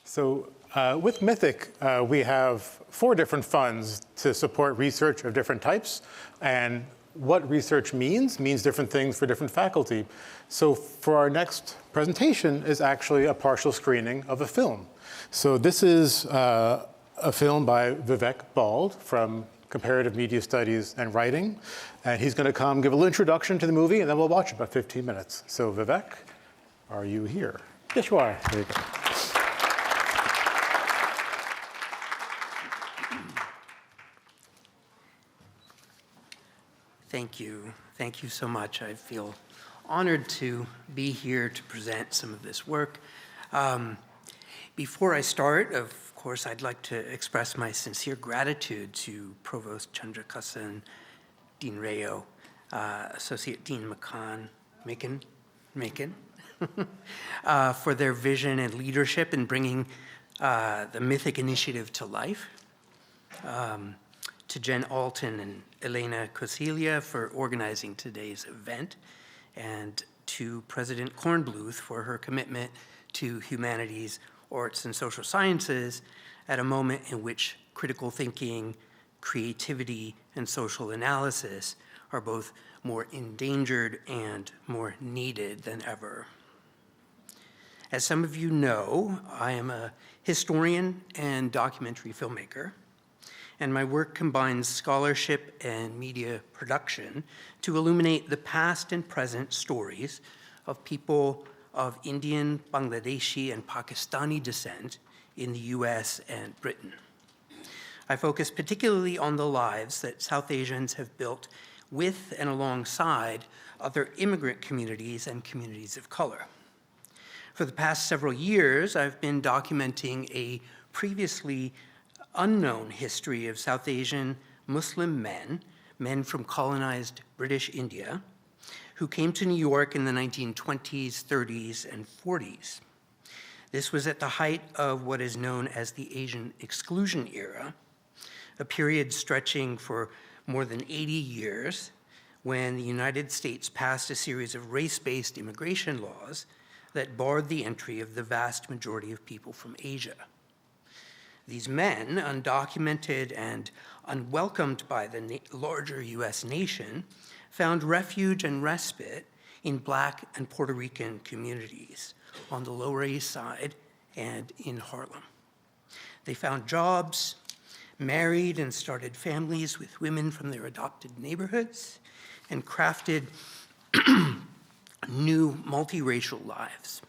With Mythic, we have 4 different funds to support research of different types. And what research means different things for different faculty. So for our next presentation is actually a partial screening of a film. So this is a film by Vivek Bald from Comparative Media Studies and Writing. And he's going to come give a little introduction to the movie, and then we'll watch it about 15 minutes. So Vivek, are you here? Yes, you are. There you go. Thank you. Thank you so much. I feel honored to be here to present some of this work. Before I start, of course, I'd like to express my sincere gratitude to Provost Chandrakasan, Dean Rayo, Associate Dean Macon, for their vision and leadership in bringing the Mythic Initiative to life. To Jen Alton and Elena Cosilia for organizing today's event, and to President Kornbluth for her commitment to humanities, arts, and social sciences at a moment in which critical thinking, creativity, and social analysis are both more endangered and more needed than ever. As some of you know, I am a historian and documentary filmmaker, and my work combines scholarship and media production to illuminate the past and present stories of people of Indian, Bangladeshi, and Pakistani descent in the US and Britain. I focus particularly on the lives that South Asians have built with and alongside other immigrant communities and communities of color. For the past several years, I've been documenting a previously unknown history of South Asian Muslim men from colonized British India, who came to New York in the 1920s, 30s, and 40s. This was at the height of what is known as the Asian Exclusion Era, a period stretching for more than 80 years, when the United States passed a series of race-based immigration laws that barred the entry of the vast majority of people from Asia. These men, undocumented and unwelcomed by the larger US nation, found refuge and respite in Black and Puerto Rican communities on the Lower East Side and in Harlem. They found jobs, married and started families with women from their adopted neighborhoods, and crafted new multiracial lives.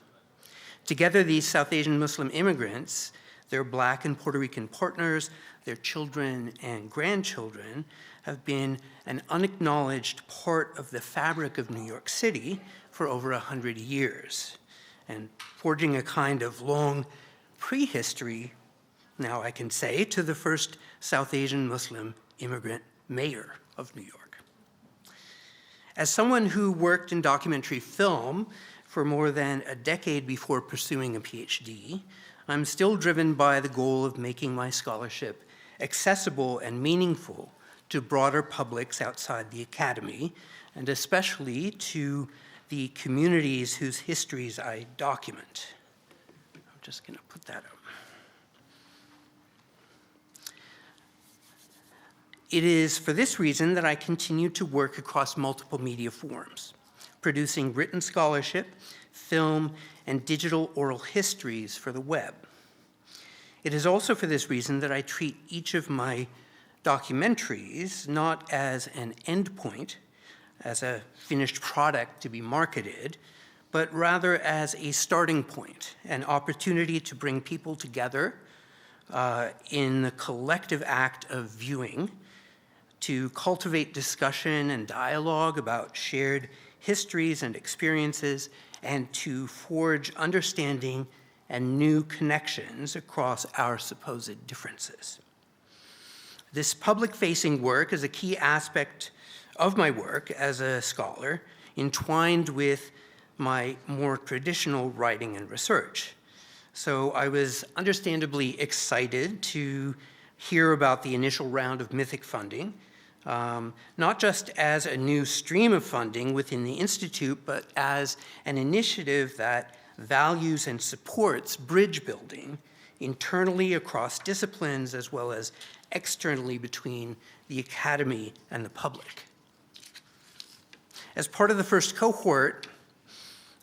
Together, these South Asian Muslim immigrants, their Black and Puerto Rican partners, their children and grandchildren, have been an unacknowledged part of the fabric of New York City for over 100 years, and forging a kind of long prehistory, now I can say, to the first South Asian Muslim immigrant mayor of New York. As someone who worked in documentary film for more than a decade before pursuing a PhD, I'm still driven by the goal of making my scholarship accessible and meaningful to broader publics outside the academy, and especially to the communities whose histories I document. I'm just going to put that up. It is for this reason that I continue to work across multiple media forms, producing written scholarship, film, and digital oral histories for the web. It is also for this reason that I treat each of my documentaries not as an endpoint, as a finished product to be marketed, but rather as a starting point, an opportunity to bring people together in the collective act of viewing, to cultivate discussion and dialogue about shared histories and experiences, and to forge understanding and new connections across our supposed differences. This public-facing work is a key aspect of my work as a scholar, entwined with my more traditional writing and research. So I was understandably excited to hear about the initial round of Mythic funding, not just as a new stream of funding within the Institute, but as an initiative that values and supports bridge building internally across disciplines as well as externally between the academy and the public. As part of the first cohort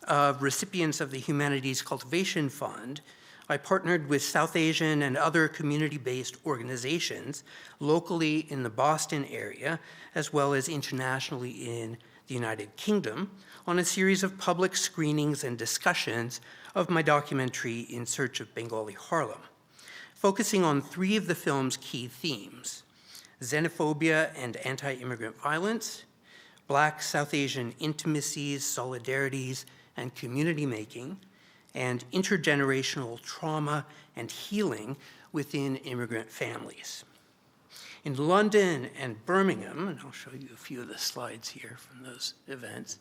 of recipients of the Humanities Cultivation Fund, I partnered with South Asian and other community-based organizations locally in the Boston area, as well as internationally in the United Kingdom, on a series of public screenings and discussions of my documentary In Search of Bengali Harlem, focusing on 3 of the film's key themes: xenophobia and anti-immigrant violence, Black South Asian intimacies, solidarities, and community making, and intergenerational trauma and healing within immigrant families. In London and Birmingham, and I'll show you a few of the slides here from those events.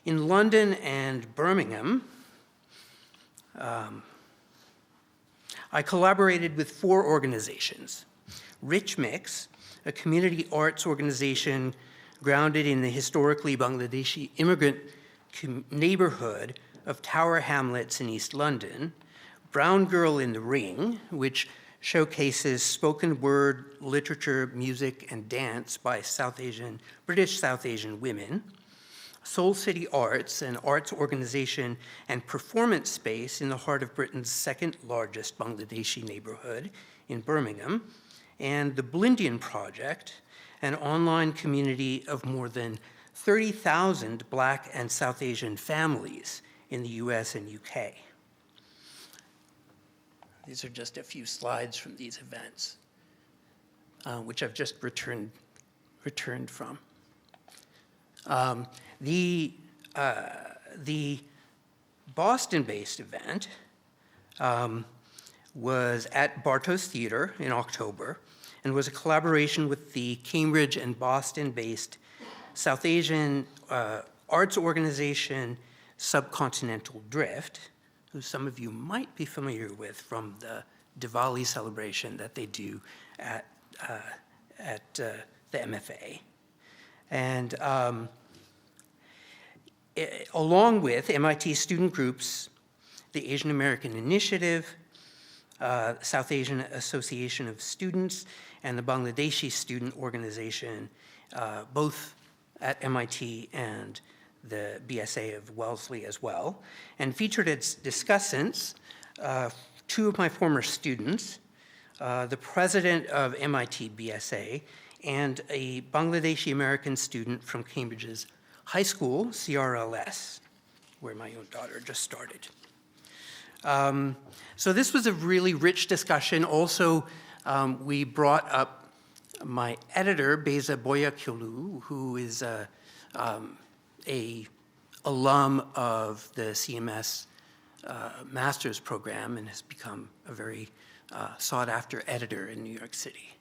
In London and Birmingham, I collaborated with 4 organizations. Rich Mix, a community arts organization grounded in the historically Bangladeshi immigrant neighborhood of Tower Hamlets in East London; Brown Girl in the Ring, which showcases spoken word, literature, music, and dance by British South Asian women; Soul City Arts, an arts organization and performance space in the heart of Britain's second largest Bangladeshi neighborhood in Birmingham; and the Blindian Project, an online community of more than 30,000 Black and South Asian families in the US and UK. These are just a few slides from these events, which I've just returned from. The Boston-based event was at Bartos Theater in October and was a collaboration with the Cambridge and Boston-based South Asian arts organization Subcontinental Drift, who some of you might be familiar with from the Diwali celebration that they do at the MFA. And along with MIT student groups, the Asian American Initiative, South Asian Association of Students, and the Bangladeshi Student Organization, both at MIT and the BSA of Wellesley as well, and featured as discussants 2 of my former students, the president of MIT BSA, and a Bangladeshi American student from Cambridge's high school, CRLS, where my own daughter just started. So this was a really rich discussion. Also, we brought up my editor, Beza Boyakyolu, who is a alum of the CMS master's program and has become a very sought-after editor in New York City.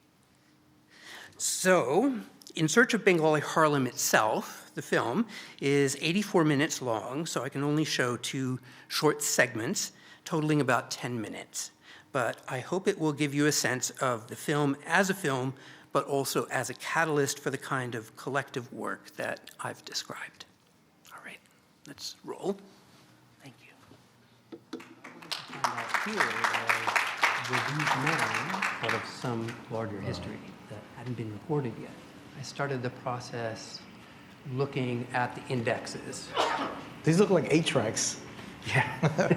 So, In Search of Bengali Harlem itself, the film, is 84 minutes long, so I can only show 2 short segments, totaling about 10 minutes. But I hope it will give you a sense of the film, but also as a catalyst for the kind of collective work that I've described. All right, let's roll. Thank you. Here were these men part of some larger history that hadn't been recorded yet. I started the process looking at the indexes. These look like 8 tracks. Yeah.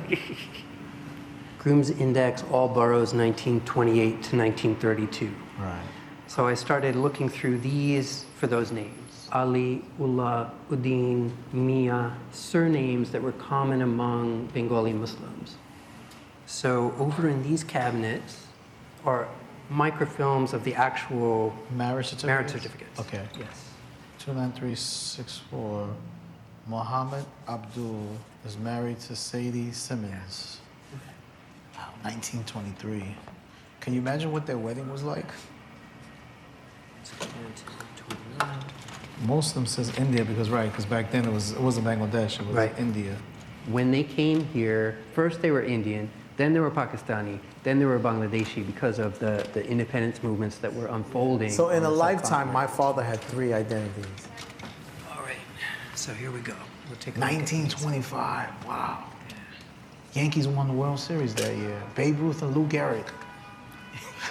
Groom's Index, all boroughs, 1928 to 1932. Right. So I started looking through these for those names. Ali, Ullah, Uddin, Mia, surnames that were common among Bengali Muslims. So over in these cabinets are microfilms of the actual Marriage certificates? Okay. Yes. 29364. Mohammed Abdul is married to Sadie Simmons. Wow, 1923. Can you imagine what their wedding was like? Most of them says India because back then it wasn't Bangladesh, it was India. When they came here, first they were Indian, then they were Pakistani, then they were Bangladeshi because of the independence movements that were unfolding. So in a lifetime, my father had 3 identities. All right, so here we go. We'll take a look at 1925, wow. Yankees won the World Series that year. Babe Ruth and Lou Gehrig.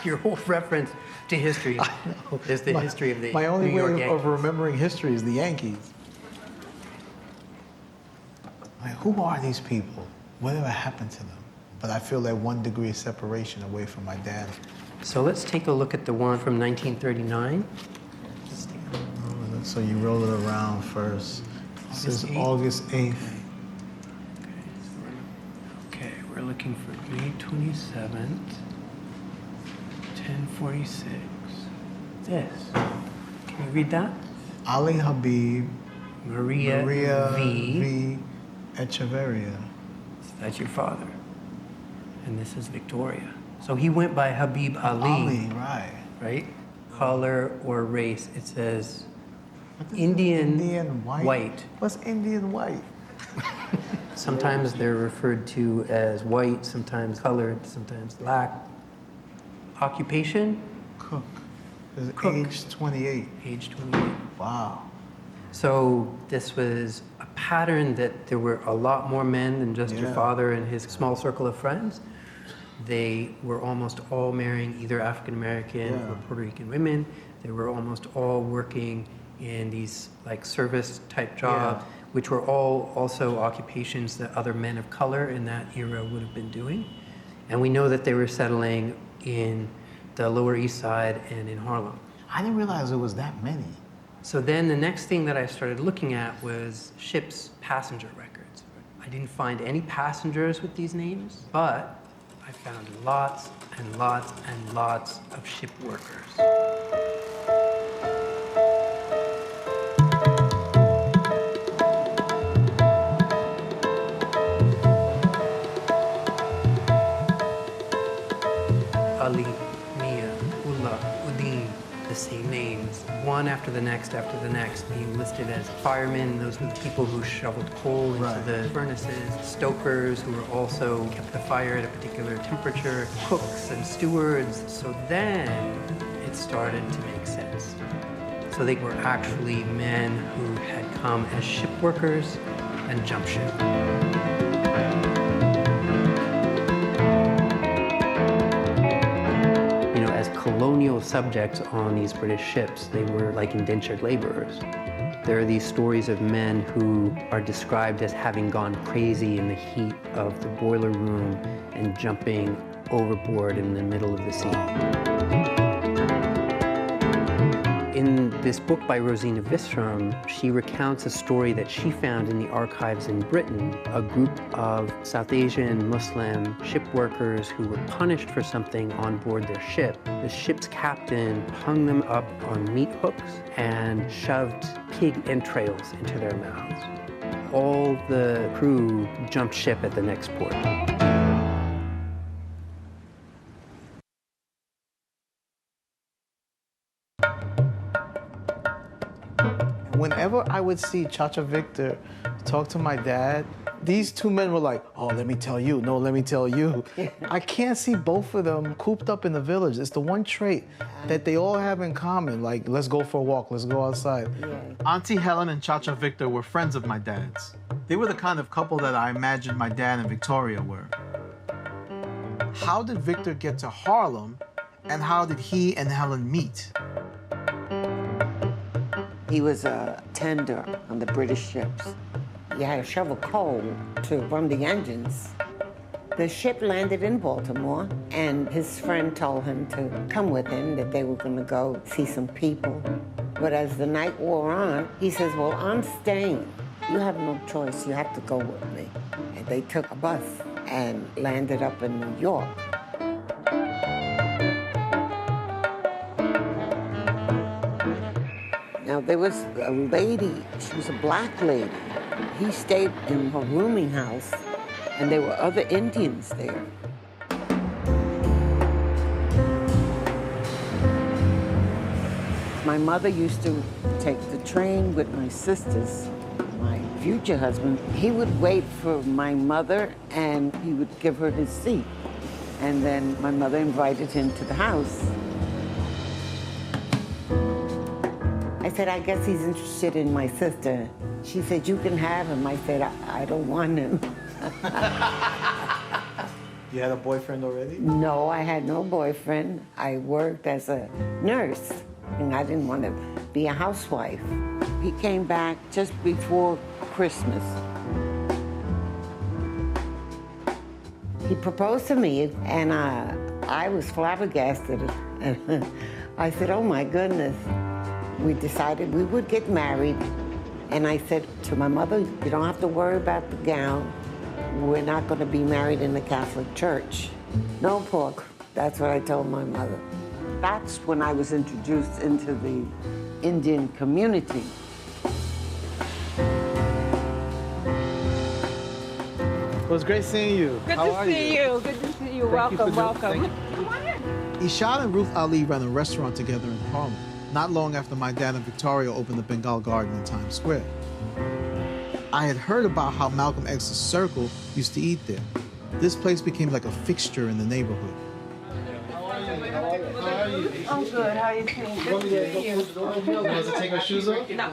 Your whole reference to history is the history of the My only New York way Yankees. of remembering history is the Yankees. Like, who are these people? Whatever happened to them? But I feel that 1 degree of separation away from my dad. So let's take a look at the one from 1939. So you roll it around first. This is August 8th? August 8th. Okay, we're looking for May 27th, 10:46. This. Can you read that? Ali Habib, Maria, V. Echeverria. That's your father. And this is Victoria. So he went by Habib Ali, right. right? Color or race. It says Indian white. What's Indian white? Sometimes they're referred to as white, sometimes colored, sometimes black. Occupation, Cook. Is Cook. age 28. age 28. Wow. So this was a pattern that there were a lot more men than just your Yeah. father and his small circle of friends. They were almost all marrying either African American Yeah. or Puerto Rican women. They were almost all working in these like service type jobs, Yeah. which were all also occupations that other men of color in that era would have been doing. And we know that they were settling in the Lower East Side and in Harlem. I didn't realize there was that many. So then the next thing that I started looking at was ships' passenger records. I didn't find any passengers with these names, but I found lots and lots and lots of ship workers. Ali, Mia, Ullah, Udin, the same names, one after the next, being listed as firemen. Those were the people who shoveled coal into Right. the furnaces, stokers who were also kept the fire at a particular temperature, cooks and stewards. So then it started to make sense. So they were actually men who had come as ship workers and jumped ship. As colonial subjects on these British ships, they were like indentured laborers. There are these stories of men who are described as having gone crazy in the heat of the boiler room and jumping overboard in the middle of the sea. In this book by Rosina Wistrom, she recounts a story that she found in the archives in Britain. A group of South Asian Muslim ship workers who were punished for something on board their ship. The ship's captain hung them up on meat hooks and shoved pig entrails into their mouths. All the crew jumped ship at the next port. Whenever I would see Chacha Victor talk to my dad, these two men were like, oh, let me tell you. No, let me tell you. I can't see both of them cooped up in the village. It's the one trait that they all have in common. Like, let's go for a walk. Let's go outside. Yeah. Auntie Helen and Chacha Victor were friends of my dad's. They were the kind of couple that I imagined my dad and Victoria were. How did Victor get to Harlem, and how did he and Helen meet? He was a tender on the British ships. You had to shovel coal to run the engines. The ship landed in Baltimore, and his friend told him to come with him, that they were going to go see some people. But as the night wore on, he says, well, I'm staying. You have no choice. You have to go with me. And they took a bus and landed up in New York. Now, there was a lady, she was a black lady. He stayed in her rooming house, and there were other Indians there. My mother used to take the train with my sisters. My future husband, he would wait for my mother, and he would give her his seat. And then my mother invited him to the house. I said, I guess he's interested in my sister. She said, you can have him. I said, I don't want him. You had a boyfriend already? No, I had no boyfriend. I worked as a nurse, and I didn't want to be a housewife. He came back just before Christmas. He proposed to me, and I was flabbergasted. I said, oh my goodness. We decided we would get married, and I said to my mother, you don't have to worry about the gown. We're not going to be married in the Catholic Church. No pork. That's what I told my mother. That's when I was introduced into the Indian community. It was great seeing you. Good to see you. Good to see you. Welcome, welcome. Come on in. Ishad and Ruth Ali ran a restaurant together in Harlem, not long after my dad and Victoria opened the Bengal Garden in Times Square. I had heard about how Malcolm X's circle used to eat there. This place became like a fixture in the neighborhood. I'm good. How are you doing? Good to see you. Want to take our shoes off? No.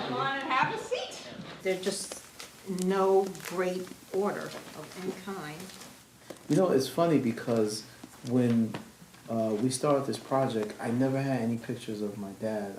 Come on and have a seat. There's just no great order of any kind. You know, it's funny because when we started this project, I never had any pictures of my dad.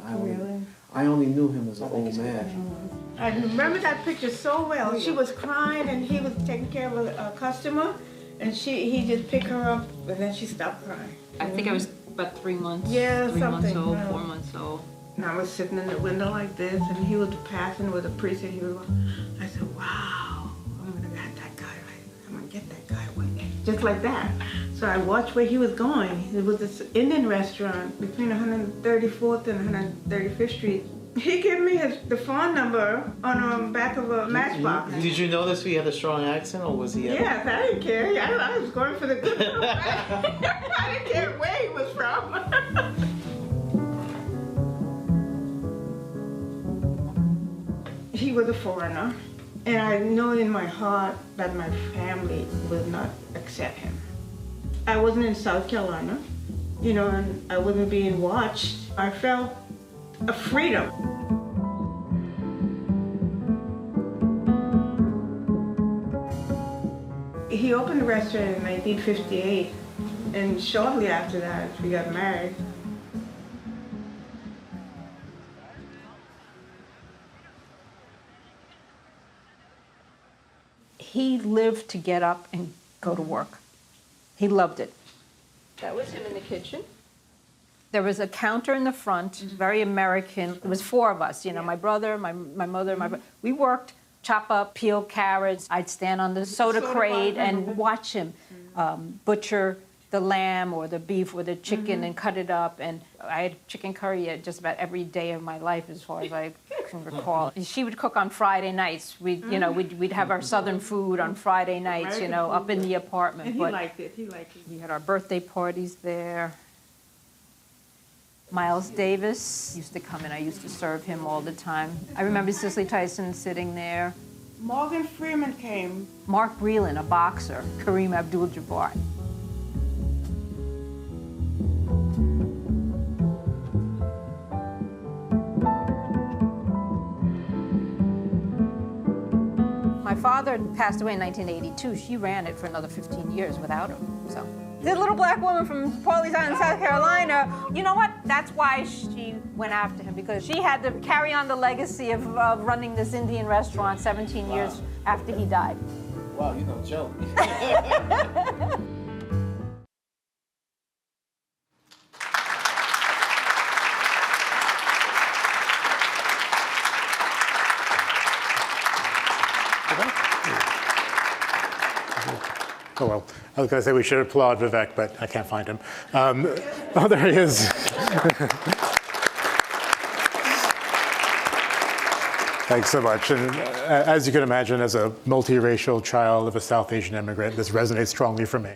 I only knew him as an old man. I remember that picture so well. She was crying and he was taking care of a customer, and he just picked her up and then she stopped crying. I think I was about 3 months. Yeah, 3 months something, old, yeah. 4 months old. And I was sitting in the window like this, and he was passing with a priest, and he was going, I said, wow, I'm gonna get that guy, right? I'm gonna get that guy one day. Just like that. So I watched where he was going. It was this Indian restaurant between 134th and 135th Street. He gave me the phone number on the back of a matchbox. Did you notice he had a strong accent, or was he? Yes, I didn't care. I was going for the good. I didn't care where he was from. He was a foreigner, and I know in my heart that my family would not accept him. I wasn't in South Carolina, you know, and I wasn't being watched. I felt a freedom. He opened the restaurant in 1958, and shortly after that, we got married. He lived to get up and go to work. He loved it. That was him in the kitchen. There was a counter in the front, very American. It was 4 of us, you know, my brother, my mother, my brother. We worked, chop up, peel carrots. I'd stand on the soda crate and watch him butcher the lamb or the beef or the chicken and cut it up. And I had chicken curry at just about every day of my life, as far as I can recall. She would cook on Friday nights. We'd have our Southern food on Friday nights, you know, up in the apartment. And he liked it. We had our birthday parties there. Miles Davis used to come in. I used to serve him all the time. I remember Cicely Tyson sitting there. Morgan Freeman came. Mark Breland, a boxer. Kareem Abdul-Jabbar. My father passed away in 1982. She ran it for another 15 years without him. So, the little black woman from Pawleys Island, South Carolina, you know what? That's why she went after him, because she had to carry on the legacy of running this Indian restaurant 17 years after he died. Wow, you don't joke. Oh, well, I was going to say we should applaud Vivek, but I can't find him. Oh, there he is. Thanks so much. And as you can imagine, as a multiracial child of a South Asian immigrant, this resonates strongly for me.